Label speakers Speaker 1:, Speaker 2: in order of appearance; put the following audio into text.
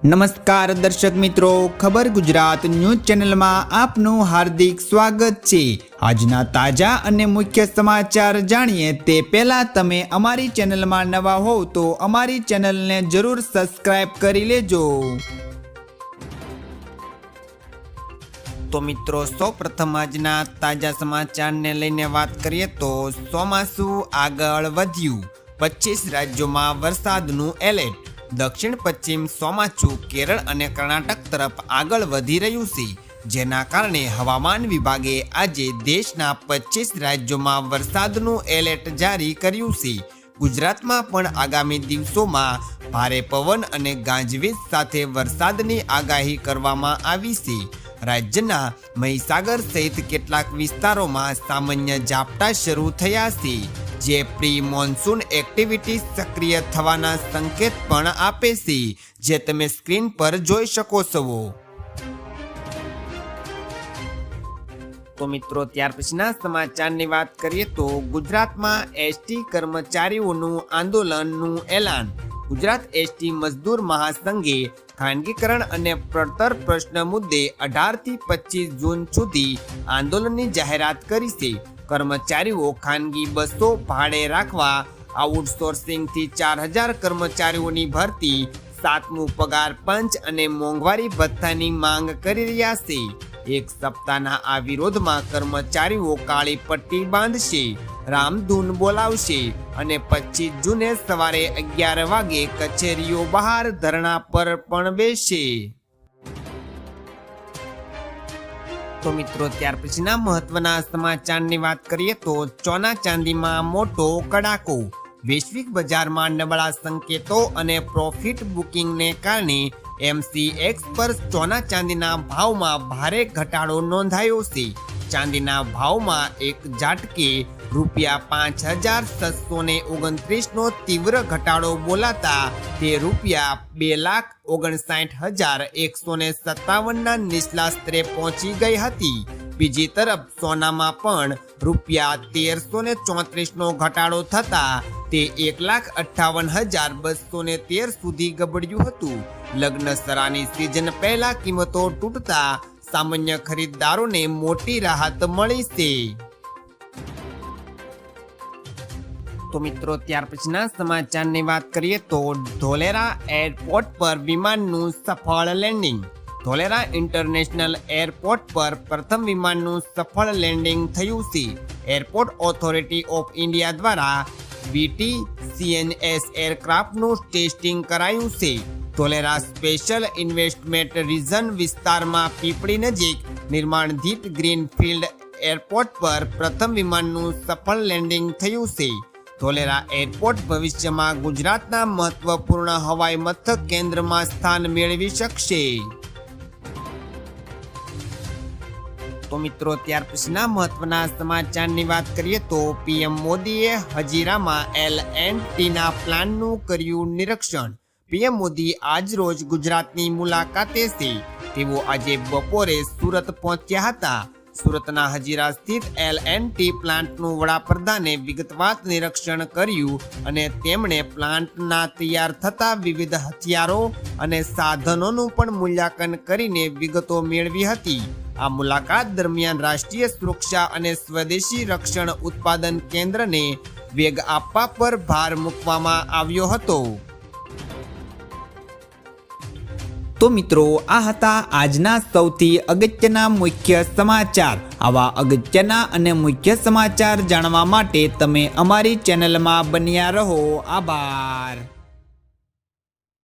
Speaker 1: નમસ્કાર દર્શક મિત્રો, ખબર ગુજરાત ન્યૂઝ ચેનલમાં આપનું હાર્દિક સ્વાગત છે। આજના તાજા અને મુખ્ય સમાચાર જાણીએ તે પહેલા તમે અમારી ચેનલમાં નવા હોવ તો અમારી ચેનલને જરૂર સબસ્ક્રાઇબ કરી લેજો। તો મિત્રો, સૌપ્રથમ આજના તાજા સમાચારને લઈને વાત કરીએ તો ચોમાસું આગળ વધ્યું, 25 રાજ્યોમાં વરસાદનું એલર્ટ। દક્ષિણ પશ્ચિમ ચોમાસું કેરળ અને કર્ણાટક તરફ આગળ વધી રહ્યું છે, જેના કારણે હવામાન વિભાગે આજે દેશના 25 રાજ્યોમાં વરસાદનું એલર્ટ જારી કર્યું છે। ગુજરાતમાં પણ આગામી દિવસોમાં ભારે પવન અને ગાજવીજ સાથે વરસાદની આગાહી કરવામાં આવી છે। રાજ્યના મહીસાગર સહિત કેટલાક વિસ્તારોમાં સામાન્ય ઝાપટા શરૂ થયા છે, જે પ્રી મોન્સૂન એક્ટિવિટી સક્રિય થવાના સંકેત પણ આપે છે, જે તમે સ્ક્રીન પર જોઈ શકો છો। તો મિત્રો, ત્યાર પછીના સમાચારની વાત કરીએ તો ગુજરાતમાં એસટી કર્મચારીઓનું આંદોલનનું એલાન। ગુજરાત એસટી મજદૂર મહાસંઘે ખાનગીકરણ અને પડતર પ્રશ્ન મુદ્દે 18 થી 25 જૂન સુધી આંદોલનની જાહેરાત કરી છે। કર્મચારીઓ ખાનગી બસો ભાડે રાખવા, આઉટસોર્સિંગથી 4000 કર્મચારીઓની ભરતી, 7મું પગાર પંચ અને મોંઘવારી ભથ્થાની માંગ કરી રહ્યા છે। એક સપ્તાહના આ વિરોધમાં કર્મચારીઓ કાળી પટ્ટી બાંધશે, રામધૂન બોલાવશે અને 25 જૂને સવારે 11 વાગે કચેરીઓ બહાર ધરણા પર પણ બેસશે। તો મિત્રો, ત્યાર પછીના મહત્વના સમાચારની વાત કરીએ તો સોના ચાંદીમાં મોટો કડાકો। વૈશ્વિક બજારમાં નબળા સંકેતો અને પ્રોફિટ બુકિંગને કારણે MCX પર સોના ચાંદીના ભાવમાં ભારે ઘટાડો નોંધાયો છે। ચાંદીના ભાવમાં એક ઝાટકે ₹5,629 નો તીવ્ર ઘટાડો બોલાતા તે ₹2,59,157 ના નીચલા સ્તરે પહોંચી ગઈ હતી। બીજી તરફ સોનામાં પણ ₹1,334 નો ઘટાડો થતા તે 1,58,213 સુધી ગબડ્યું હતું। લગ્નસરાની સિઝન પહેલા કિંમતો તૂટતા સામાન્ય ખરીદદારોને મોટી રાહત મળી છે। તો મિત્રો, ત્યાર પછીના સમાચારની વાત કરીએ તો ધોલેરા એરપોર્ટ પર વિમાનનું સફળ લેન્ડિંગ। ધોલેરા ઇન્ટરનેશનલ એરપોર્ટ પર પ્રથમ વિમાનનું સફળ લેન્ડિંગ થયું છે। એરપોર્ટ ઓથોરિટી ઓફ ઇન્ડિયા દ્વારા BT-CNS એરક્રાફ્ટનું ટેસ્ટિંગ કરાયું છે। ધોલેરા સ્પેશિયલ ઇન્વેસ્ટમેન્ટ રિજન વિસ્તારમાં પીપળી નજીક નિર્માણધીત ગ્રીનફિલ્ડ એરપોર્ટ પર પ્રથમ વિમાનનું સફળ લેન્ડિંગ થયું છે। ધોલેરા એરપોર્ટ ભવિષ્યમાં ગુજરાતના મહત્વપૂર્ણ હવાઈ મથક કેન્દ્રમાં સ્થાન મેળવી શકશે। તો મિત્રો, ત્યાર પછીના મહત્વના સમાચારની વાત કરીએ તો PM મોદીએ હજીરામાં L&Tના પ્લાનનું કર્યું નિરીક્ષણ। PM મોદી આજ રોજ ગુજરાતની મુલાકાતે છે। તેઓ આજે બપોરે સુરત પહોંચ્યા હતા। સુરતના હજીરા સ્થિત L&T પ્લાન્ટનું વડાપ્રધાને વિગતવાર નિરીક્ષણ કર્યું અને તેમણે પ્લાન્ટના તૈયાર થતા વિવિધ હથિયારો અને સાધનોનું પણ મૂલ્યાંકન કરીને વિગતો મેળવી હતી। આ મુલાકાત દરમિયાન રાષ્ટ્રીય સુરક્ષા અને સ્વદેશી રક્ષણ ઉત્પાદન કેન્દ્રને વેગ આપવા પર ભાર મૂકવામાં આવ્યો હતો। તો મિત્રો, આ હતા આજના સૌથી અગત્યના મુખ્ય સમાચાર। આવા અગત્યના અને મુખ્ય સમાચાર જાણવા માટે તમે અમારી ચેનલમાં બન્યા રહો। આભાર।